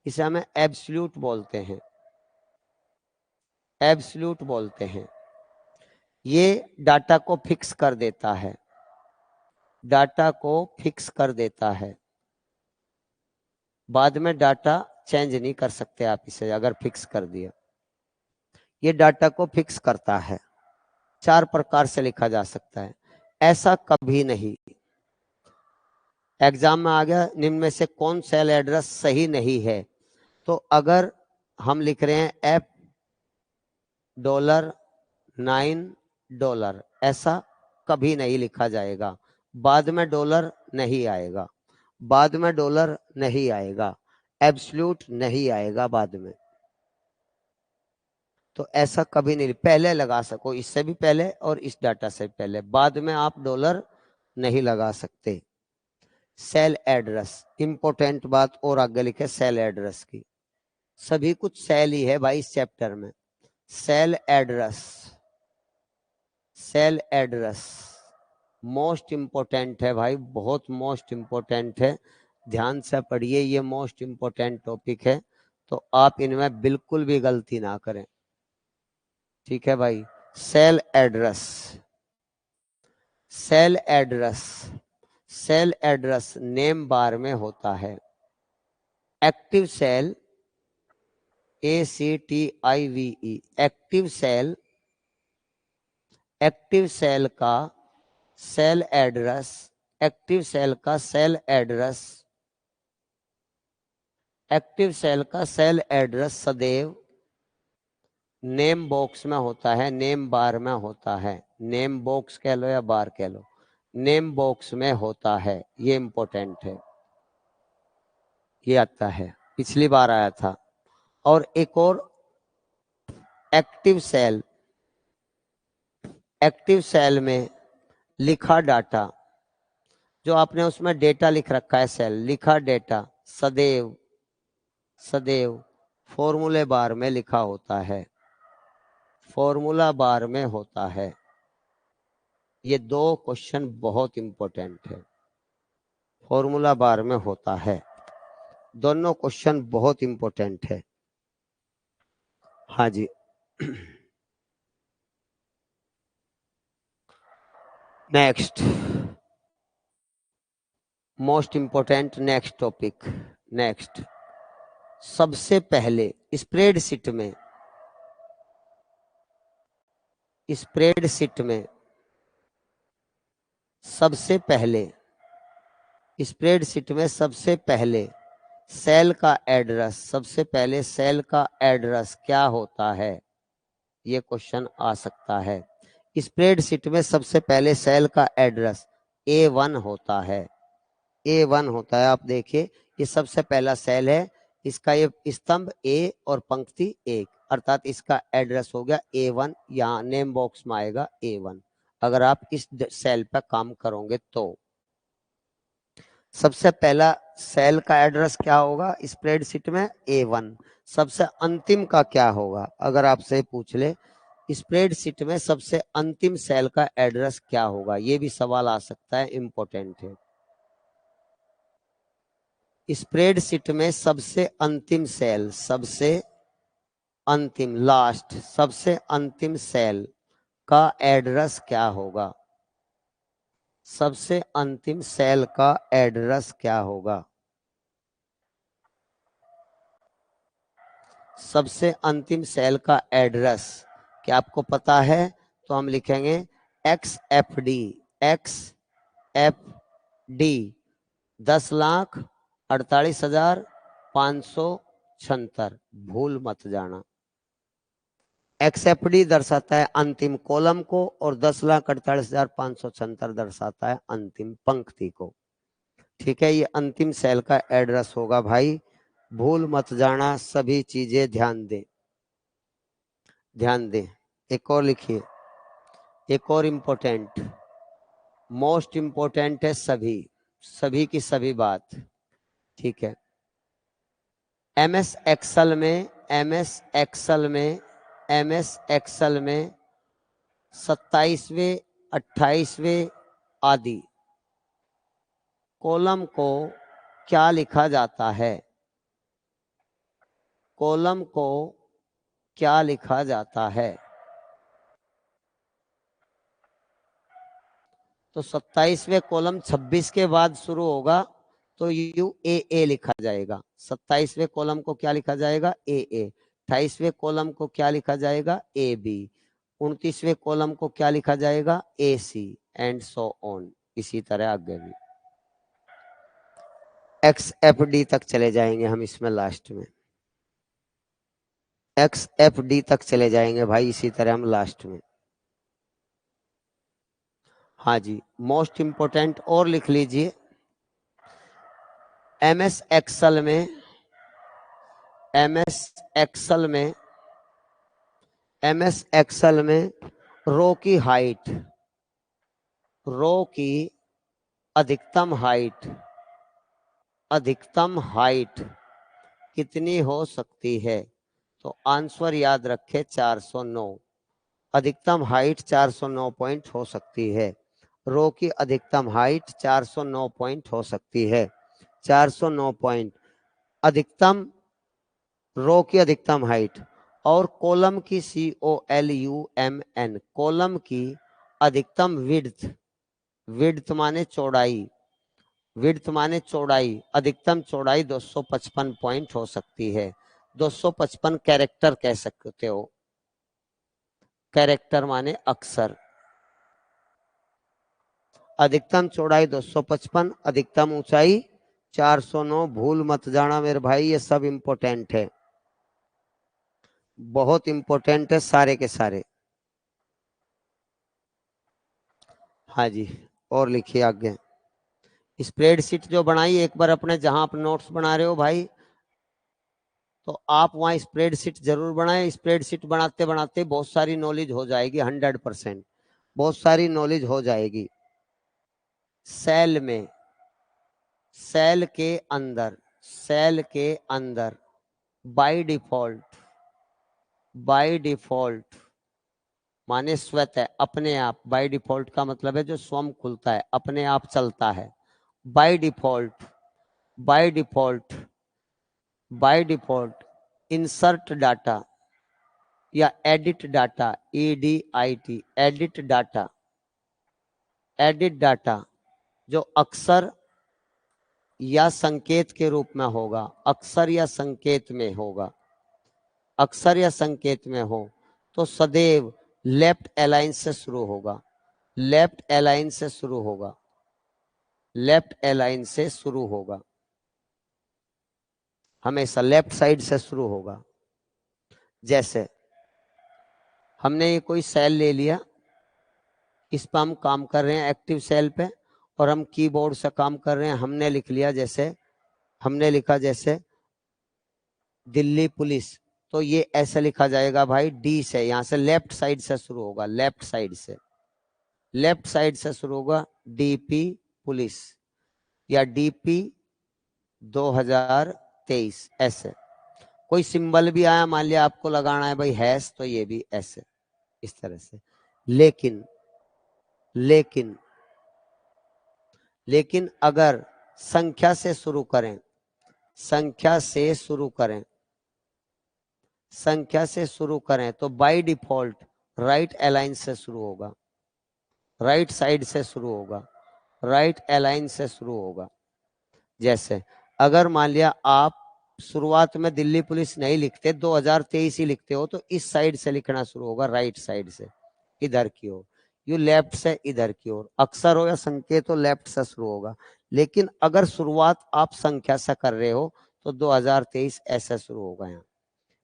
इसे हमें एब्सोल्यूट बोलते हैं, एब्सोल्यूट बोलते हैं। ये डाटा को फिक्स कर देता है, डाटा को फिक्स कर देता है। बाद में डाटा चेंज नहीं कर सकते आप इसे, अगर फिक्स कर दिया। ये डाटा को फिक्स करता है। 4 प्रकार से लिखा जा सकता है। ऐसा कभी नहीं, एग्जाम में आ गया निम्न में से कौन सेल एड्रेस सही नहीं है, तो अगर हम लिख रहे हैं $9, ऐसा कभी नहीं लिखा जाएगा। बाद में डॉलर नहीं आएगा, बाद में डॉलर नहीं आएगा, एब्सोल्यूट नहीं आएगा बाद में। तो ऐसा कभी नहीं, पहले लगा सको, इससे भी पहले और इस डाटा से पहले, बाद में आप डॉलर नहीं लगा सकते। सेल एड्रेस, इंपॉर्टेंट बात और आगे लिखे सेल एड्रेस की। सभी कुछ सेल ही है भाई इस चैप्टर में। Cell address, cell address most important है भाई, बहुत मोस्ट इंपॉर्टेंट है। ध्यान से पढ़िए, ये मोस्ट इंपॉर्टेंट टॉपिक है, तो आप इनमें बिल्कुल भी गलती ना करें, ठीक है भाई। Cell address, cell address, cell address name bar में होता है। Active cell, ACTIVE, active cell, active cell का सेल एड्रेस, एक्टिव सेल का सेल एड्रेस, एक्टिव सेल का सेल एड्रेस सदैव नेम बॉक्स में होता है, नेम बार में होता है। नेम बॉक्स कह लो या बार कह लो, नेम बॉक्स में होता है। ये इंपॉर्टेंट है, ये आता है, पिछली बार आया था। और एक और, एक्टिव सेल, एक्टिव सेल में लिखा डाटा, जो आपने उसमें डेटा लिख रखा है, सेल लिखा डेटा सदैव, सदैव फॉर्मूले बार में लिखा होता है, फॉर्मूला बार में होता है। ये 2 क्वेश्चन बहुत इंपॉर्टेंट है, फॉर्मूला बार में होता है। दोनों क्वेश्चन बहुत इंपॉर्टेंट है। हाँ जी। Next, most important next topic. Next, सबसे पहले स्प्रेडशीट में, स्प्रेडशीट में सबसे पहले, स्प्रेडशीट में सबसे पहले सेल का एड्रेस, सबसे पहले सेल का एड्रेस क्या होता है, ये क्वेश्चन आ सकता है। स्प्रेडशीट में सबसे पहले सेल का एड्रेस A1 होता है, A1 होता है। आप देखिए, ये सबसे पहला सेल है, इसका ये स्तंभ ए और पंक्ति 1, अर्थात इसका एड्रेस हो गया A1, यहाँ नेम बॉक्स में आएगा A1 अगर आप इस सेल पर काम करोगे तो। सबसे पहला सेल का एड्रेस क्या होगा स्प्रेडशीट में A1। सबसे अंतिम का क्या होगा अगर आपसे पूछ ले स्प्रेडशीट में सबसे अंतिम सेल का एड्रेस क्या होगा, ये भी सवाल आ सकता है, इंपॉर्टेंट है। स्प्रेडशीट में सबसे अंतिम सेल, सबसे अंतिम लास्ट, सबसे अंतिम सेल का एड्रेस क्या होगा, सबसे अंतिम सेल का एड्रेस क्या होगा, सबसे अंतिम सेल का एड्रेस क्या आपको पता है? तो हम लिखेंगे XFD, XFD 10,48,576, भूल मत जाना। XFD दर्शाता है अंतिम कॉलम को और 10,48,576 दर्शाता है अंतिम पंक्ति को। ठीक है, ये अंतिम सेल का एड्रेस होगा भाई, भूल मत जाना, सभी चीजें ध्यान दें, ध्यान दें। एक और लिखिए, एक और इम्पोर्टेंट, मोस्ट इम्पोर्टेंट है सभी, सभी की सभी बात। ठीक है, MS एक्सेल में, MS एक्सेल में, MS एक्सेल में 27वें 28वें आदि कॉलम को क्या लिखा जाता है, कॉलम को क्या लिखा जाता है? तो 27वें कॉलम 26 के बाद शुरू होगा तो UAA लिखा जाएगा। 27वें कॉलम को क्या लिखा जाएगा? AA। 28वें कॉलम को क्या लिखा जाएगा? AB। 29वें कॉलम को क्या लिखा जाएगा? AC एंड सो ऑन, इसी तरह आगे भी XFD तक चले जाएंगे हम इसमें, लास्ट में XFD तक चले जाएंगे भाई, इसी तरह हम लास्ट में। हाँ जी, मोस्ट इंपोर्टेंट और लिख लीजिए, MS एक्सेल में, MS एक्सेल में, MS एक्सेल में रो की हाइट, रो की अधिकतम हाइट, अधिकतम हाइट कितनी हो सकती है? तो आंसर याद रखे 409, अधिकतम हाइट 409 पॉइंट हो सकती है। रो की अधिकतम हाइट 409 पॉइंट हो सकती है, 409 पॉइंट अधिकतम, रो की अधिकतम हाइट। और कॉलम की COLUMN, कॉलम की अधिकतम विड्थ, विड्थ माने चौड़ाई, विड्थ माने चौड़ाई, अधिकतम चौड़ाई 255 पॉइंट हो सकती है। 255 कैरेक्टर कह सकते हो, कैरेक्टर माने अक्षर। अधिकतम चौड़ाई 255, अधिकतम ऊंचाई 409, भूल मत जाना मेरे भाई, ये सब इंपॉर्टेंट है, बहुत इंपॉर्टेंट है सारे के सारे। हाँ जी, और लिखिए आगे, स्प्रेडशीट जो बनाई एक बार अपने, जहां आप नोट्स बना रहे हो भाई, तो आप वहां स्प्रेडशीट जरूर बनाएं। स्प्रेडशीट बनाते बनाते बहुत सारी नॉलेज हो जाएगी, 100%, बहुत सारी नॉलेज हो जाएगी। सेल में, सेल के अंदर, सेल के अंदर बाय डिफॉल्ट, बाय डिफॉल्ट माने स्वतः, अपने आप, बाय डिफॉल्ट का मतलब है जो स्वयं खुलता है, अपने आप चलता है। By default, by default, by default insert data या edit data, EDIT, edit data, edit data जो अक्षर या संकेत के रूप में होगा, अक्षर या संकेत में होगा, अक्षर या संकेत में हो, तो सदैव लेफ्ट अलाइन से शुरू होगा, लेफ्ट अलाइन से शुरू होगा, लेफ्ट अलाइन से शुरू होगा, हमेशा लेफ्ट साइड से शुरू होगा। जैसे हमने ये कोई सेल ले लिया, इस पर हम काम कर रहे हैं एक्टिव सेल पे, और हम कीबोर्ड से काम कर रहे हैं, हमने लिख लिया, जैसे हमने लिखा जैसे दिल्ली पुलिस, तो ये ऐसे लिखा जाएगा भाई, डी से, यहां से लेफ्ट साइड से शुरू होगा, लेफ्ट साइड से, लेफ्ट साइड से शुरू होगा, डीपी पुलिस या डीपी 2023 ऐसे। कोई सिंबल भी आया, मान लिया आपको लगाना है भाई हैश, तो ये भी ऐसे, इस तरह से। लेकिन लेकिन लेकिन अगर संख्या से शुरू करें, संख्या से शुरू करें, संख्या से शुरू करें, तो बाय डिफॉल्ट राइट अलाइन से शुरू होगा, राइट साइड से शुरू होगा, राइट अलाइन से शुरू होगा। जैसे अगर मान लिया आप शुरुआत में दिल्ली पुलिस नहीं लिखते, 2023 ही लिखते हो, तो इस साइड से लिखना शुरू होगा, राइट साइड से, इधर की ओर। यू लेफ्ट से इधर की ओर, अक्षर हो या संकेत हो, लेफ्ट से शुरू होगा। लेकिन अगर शुरुआत आप संख्या से कर रहे हो, तो 2023 ऐसा शुरू होगा यहाँ।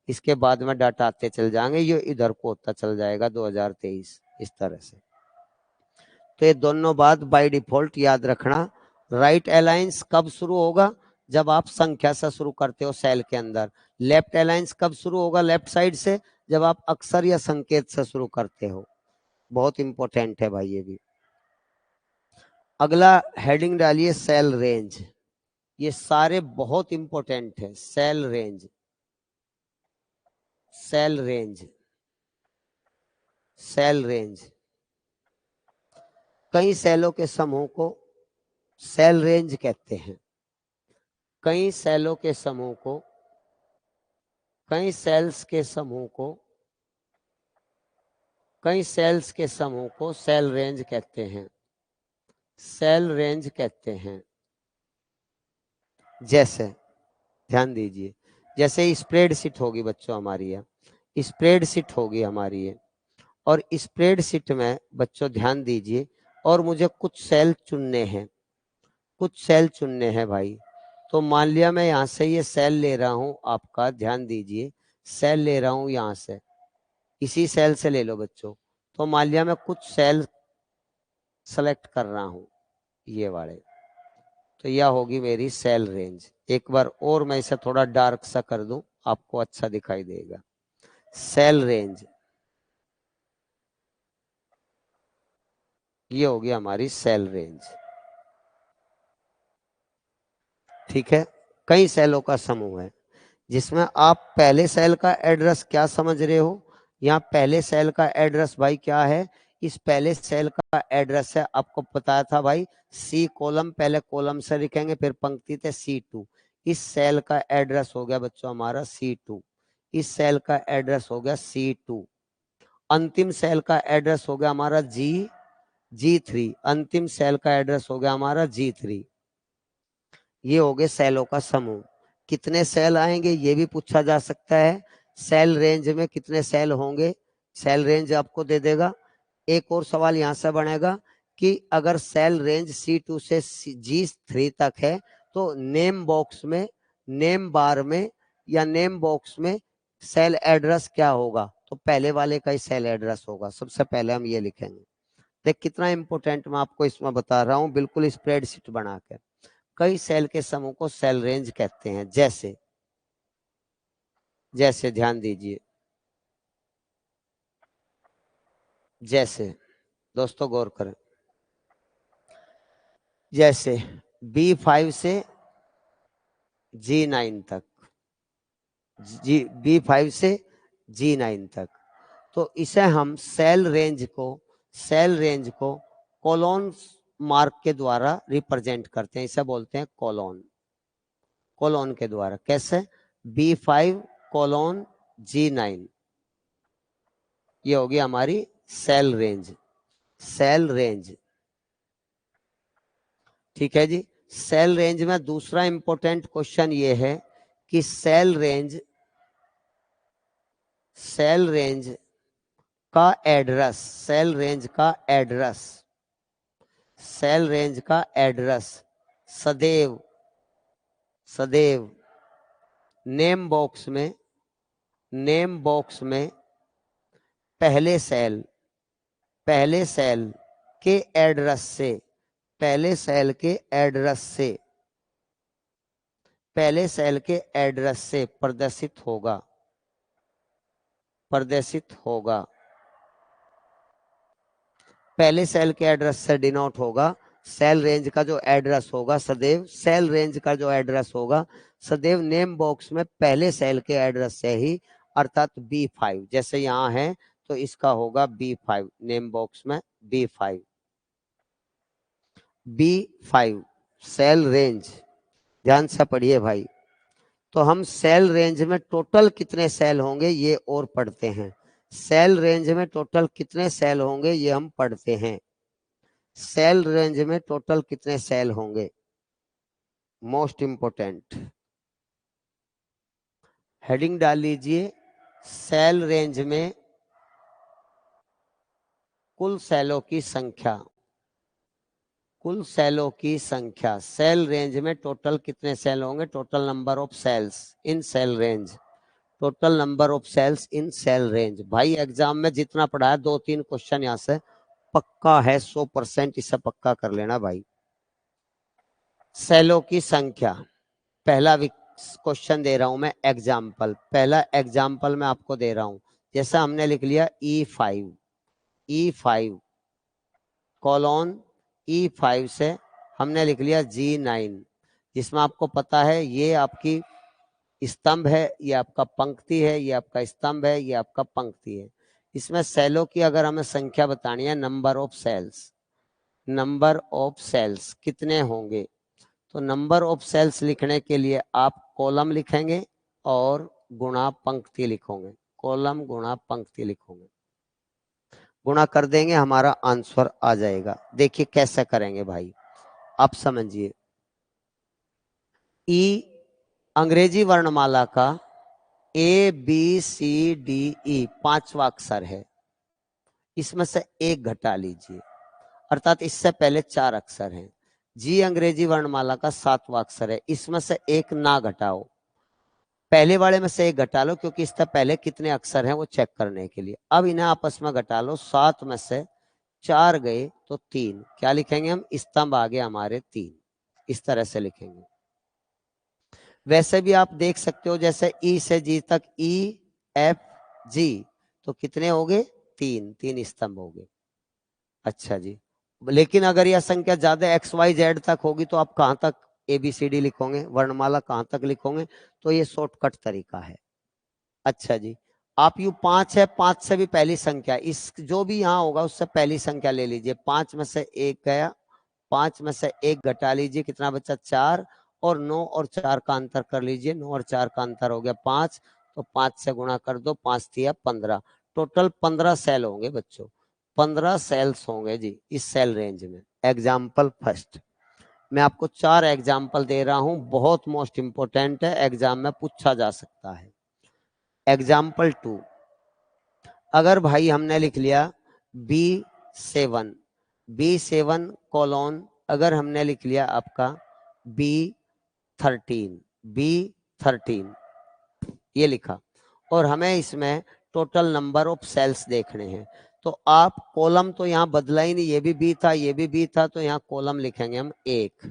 इसके बाद में डाटा आते चल जाएंगे, ये इधर को होता चल जाएगा 2023, इस तरह से। तो ये दोनों बात बाय डिफॉल्ट याद रखना। राइट अलाइंस कब शुरू होगा? जब आप संख्या से शुरू करते हो सेल के अंदर। लेफ्ट अलाइंस कब शुरू होगा लेफ्ट साइड से? जब आप अक्षर या संकेत से शुरू करते हो। बहुत इंपॉर्टेंट है भाई ये भी। अगला हेडिंग डालिए सेल रेंज। ये सारे बहुत इंपॉर्टेंट है। Cell range, cell range, cell range. कई सेलों के समूह को सेल रेंज कहते हैं। कई सेलों के समूह को, कई सेल्स के समूह को, कई सेल्स के समूह को सेल रेंज कहते हैं, सेल रेंज कहते हैं। जैसे ध्यान दीजिए, जैसे स्प्रेडशीट होगी बच्चों हमारी है, स्प्रेडशीट होगी हमारी है, और स्प्रेडशीट में बच्चों ध्यान दीजिए, और मुझे कुछ सेल चुनने हैं, कुछ सेल चुनने हैं भाई। तो मान लिया मैं यहाँ से ये सेल ले रहा हूँ आपका, ध्यान दीजिए, सेल ले रहा हूँ यहाँ से, इसी सेल से ले लो बच्चों। तो मान लिया मैं कुछ सेल सेलेक्ट कर रहा हूँ, ये वाले, तो यह होगी मेरी सेल रेंज। एक बार और मैं इसे थोड़ा डार्क सा कर दूं, आपको अच्छा दिखाई देगा। सेल रेंज, ये होगी हमारी सेल रेंज। ठीक है, कई सेलों का समूह है जिसमें आप पहले सेल का एड्रेस क्या समझ रहे हो? यहाँ पहले सेल का एड्रेस भाई क्या है? इस पहले सेल का एड्रेस है, आपको बताया था भाई, सी कॉलम, पहले कॉलम से लिखेंगे फिर पंक्ति थे C2। इस सेल का एड्रेस हो गया बच्चों हमारा C2। इस सेल का एड्रेस हो गया C2। अंतिम सेल का एड्रेस हो गया हमारा G3। अंतिम सेल का एड्रेस हो गया हमारा G3। ये हो गए सेलों का समूह। कितने सेल आएंगे ये भी पूछा जा सकता है। सेल रेंज में कितने सेल होंगे, सेल रेंज आपको दे देगा। एक और सवाल यहां से बनेगा कि अगर सेल रेंज C2 से G3 तक है, तो नेम बॉक्स में, नेम बार में या नेम बॉक्स में सेल एड्रेस क्या होगा? तो पहले वाले का ही सेल एड्रेस होगा। सबसे पहले हम ये लिखेंगे। देख कितना इंपॉर्टेंट मैं आपको इसमें बता रहा हूं, बिल्कुल स्प्रेडशीट बना के। कई सेल के समूह को सेल रेंज कहते हैं। जैसे जैसे ध्यान दीजिए, जैसे दोस्तों गौर करें, जैसे B5 से G9 तक, B5 से G9 तक, तो इसे हम सेल रेंज को, सेल रेंज को कोलोन मार्क के द्वारा रिप्रेजेंट करते हैं। इसे बोलते हैं कोलोन, कोलोन के द्वारा। कैसे? B5 कोलोन G9, ये होगी हमारी सेल रेंज, सेल रेंज। ठीक है जी। सेल रेंज में दूसरा इंपॉर्टेंट क्वेश्चन ये है कि सेल रेंज, सेल रेंज का एड्रेस, सेल रेंज का एड्रेस, सेल रेंज का एड्रेस सदैव, सदैव नेम बॉक्स में, नेम बॉक्स में पहले सेल, पहले सेल के एड्रेस से, पहले सेल के एड्रेस से, पहले सेल के एड्रेस से प्रदर्शित होगा, पहले सेल के एड्रेस से डिनोट होगा। सेल रेंज का जो एड्रेस होगा सदैव, सेल रेंज का जो एड्रेस होगा सदैव नेम बॉक्स में पहले सेल के एड्रेस से ही, अर्थात B5 जैसे यहाँ है तो इसका होगा B5 नेम बॉक्स में B5 सेल रेंज। ध्यान से पढ़िए भाई। तो हम सेल रेंज में टोटल कितने सेल होंगे ये और पढ़ते हैं। सेल रेंज में टोटल कितने सेल होंगे ये हम पढ़ते हैं। सेल रेंज में टोटल कितने सेल होंगे, मोस्ट इंपोर्टेंट। हेडिंग डाल लीजिए, सेल रेंज में कुल सेलों की संख्या, कुल सेलों की संख्या। सेल रेंज में टोटल कितने सेल होंगे, total number of cells in cell range, total number of cells in cell range. भाई एग्जाम में जितना पढ़ा है 2-3 क्वेश्चन यहाँ से पक्का है, 100%, इसे पक्का कर लेना भाई। सेलों की संख्या, पहला क्वेश्चन दे रहा हूं मैं एग्जाम्पल, पहला एग्जाम्पल मैं आपको दे रहा हूं। जैसे हमने लिख लिया E5 कोलोन E5 से हमने लिख लिया G9, जिसमें आपको पता है ये आपकी स्तंभ है, ये आपका पंक्ति है, ये आपका स्तंभ है, ये आपका पंक्ति है। इसमें सेलों की अगर हमें संख्या बतानी है, नंबर ऑफ सेल्स कितने होंगे, तो नंबर ऑफ सेल्स लिखने के लिए आप कॉलम लिखेंगे और गुणा पंक्ति लिखोगे, कॉलम गुणा पंक्ति लिखोगे, गुणा कर देंगे हमारा आंसर आ जाएगा। देखिए कैसे करेंगे भाई, आप समझिए। ई अंग्रेजी वर्णमाला का ABCDE 5वां अक्षर है, इसमें से एक घटा लीजिए, अर्थात इससे पहले 4 अक्षर हैं। जी अंग्रेजी वर्णमाला का 7वां अक्षर है, इसमें से एक ना घटाओ, पहले वाले में से एक घटा लो, क्योंकि इससे पहले कितने अक्षर हैं वो चेक करने के लिए। अब इन्हें आपस में घटा लो, 7 में से 4 गए तो 3, क्या लिखेंगे हम, स्तंभ आ गए हमारे 3, इस तरह से लिखेंगे। वैसे भी आप देख सकते हो, जैसे ई से जी तक EFG, तो कितने हो गए, 3 स्तंभ हो गए। अच्छा जी, लेकिन अगर यह संख्या ज्यादा XYZ तक होगी तो आप कहां तक ABCD लिखोगे, वर्णमाला कहां तक लिखोगे, तो ये शॉर्टकट तरीका है। अच्छा जी, आप यू 5 है, 5 से भी पहली संख्या, इस जो भी यहाँ होगा उससे पहली संख्या ले लीजिए। 5 में से एक गया, 5 में से एक घटा लीजिए, कितना बचा, 4, और 9 और 4 का अंतर कर लीजिए, 9 और 4 का अंतर हो गया 5, तो 5 से गुणा कर दो, 5 तिया 15, टोटल 15 सेल होंगे बच्चों, 15 सेल्स होंगे जी इस सेल रेंज में। एग्जाम्पल फर्स्ट, मैं आपको 4 एग्जाम्पल दे रहा हूं, बहुत मोस्ट इंपोर्टेंट है, एग्जाम में पूछा जा सकता है। एग्जाम्पल 2, अगर भाई हमने लिख लिया B7 कोलोन, अगर हमने लिख लिया आपका B13 ये लिखा, और हमें इसमें टोटल नंबर ऑफ सेल्स देखने हैं, तो आप कॉलम तो यहाँ बदला ही नहीं, ये भी B था, ये भी B था, तो यहाँ कॉलम लिखेंगे हम 1।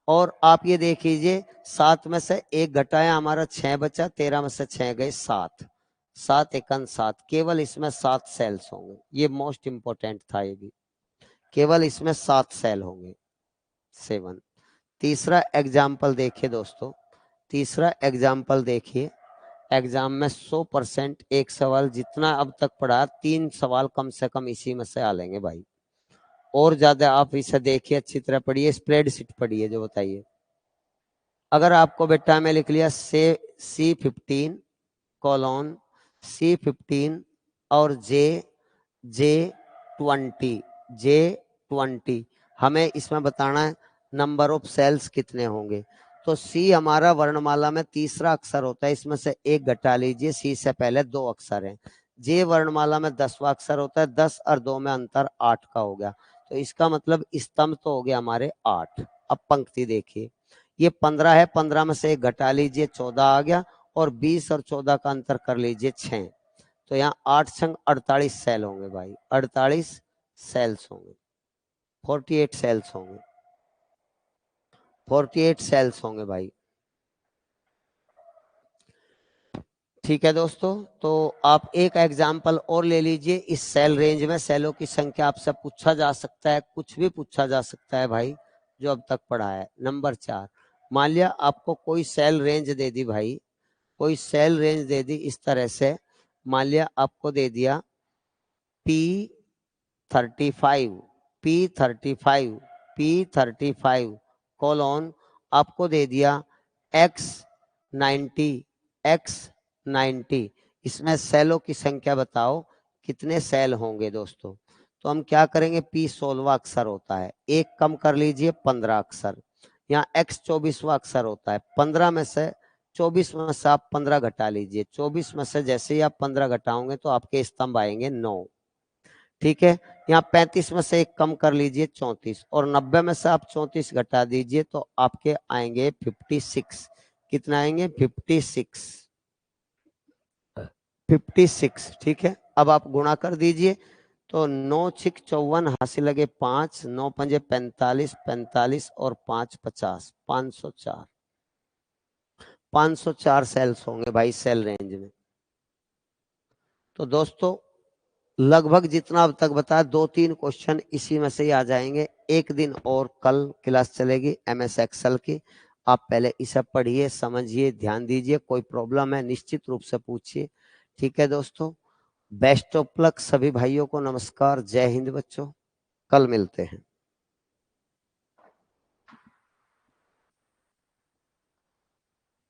और आप ये देख लीजिए, 7 में से एक घटाया हमारा 6 बचा, 13 में से 6 गए 7, 7 एकन 7, केवल इसमें 7 सेल्स होंगे, ये मोस्ट इंपोर्टेंट था, ये भी केवल इसमें 7 सेल होंगे, 7। तीसरा एग्जाम्पल देखिए दोस्तों, तीसरा एग्जाम्पल देखिए, एग्जाम में 100% एक सवाल जितना अब तक पढ़ा, 3 सवाल कम से कम इसी में से आ लेंगे भाई, और ज्यादा आप इसे देखिए, अच्छी तरह पढ़िए, स्प्रेडशीट पढ़िए जो बताइए। अगर आपको बेटा में लिख लिया C15 कोलोन C15 और J20, हमें इसमें बताना है नंबर ऑफ सेल्स कितने होंगे। तो C हमारा वर्णमाला में तीसरा अक्षर होता है, इसमें से एक घटा लीजिए, C से पहले 2 अक्षर हैं। J वर्णमाला में 10वां अक्षर होता है, 10 और 2 में अंतर 8 का हो गया, तो इसका मतलब स्तंभ तो हो गया हमारे 8। अब पंक्ति देखिए, ये 15 है, 15 में से एक घटा लीजिए, 14 आ गया, और 20 और 14 का अंतर कर लीजिए 6, तो यहाँ 8 संग 48 सेल होंगे भाई, 48 सेल्स होंगे, 48 सेल्स होंगे, 48 सेल्स होंगे भाई। ठीक है दोस्तों, तो आप एक एग्जाम्पल और ले लीजिए। इस सेल रेंज में सेलों की संख्या आपसे पूछा जा सकता है, कुछ भी पूछा जा सकता है भाई जो अब तक पढ़ा है। नंबर 4, मान लिया आपको कोई सेल रेंज दे दी भाई, कोई सेल रेंज दे दी इस तरह से। मान लिया आपको दे दिया P35, P35, P35 कोलोन, आपको दे दिया X90, X90। इसमें सेलों की संख्या बताओ कितने सेल होंगे दोस्तों। तो हम क्या करेंगे, P 16वां अक्षर होता है, एक कम कर लीजिए 15 अक्षर। यहाँ X 24वां अक्षर होता है, 15 में से 24 में से आप 15 घटा लीजिए। 24 में से जैसे ही आप 15 घटाओगे तो आपके स्तंभ आएंगे 9। ठीक है, यहाँ 35 में से एक कम कर लीजिए 34, और 90 में से आप 34 घटा दीजिए तो आपके आएंगे 56। कितना आएंगे, 56, 56। ठीक है, अब आप गुणा कर दीजिए तो 9 छिक 54, हासिल लगे 5, 9 पंजे 45, 45 और 5 50, 504। 504 सेल्स होंगे भाई सेल रेंज में। तो दोस्तों लगभग जितना अब तक बताया, 2-3 क्वेश्चन इसी में से ही आ जाएंगे। एक दिन और कल क्लास चलेगी MS एक्सेल की। आप पहले इसे पढ़िए, समझिए, ध्यान दीजिए। कोई प्रॉब्लम है निश्चित रूप से पूछिए। ठीक है दोस्तों, बेस्ट ऑफ लक सभी भाइयों को। नमस्कार, जय हिंद बच्चों, कल मिलते हैं।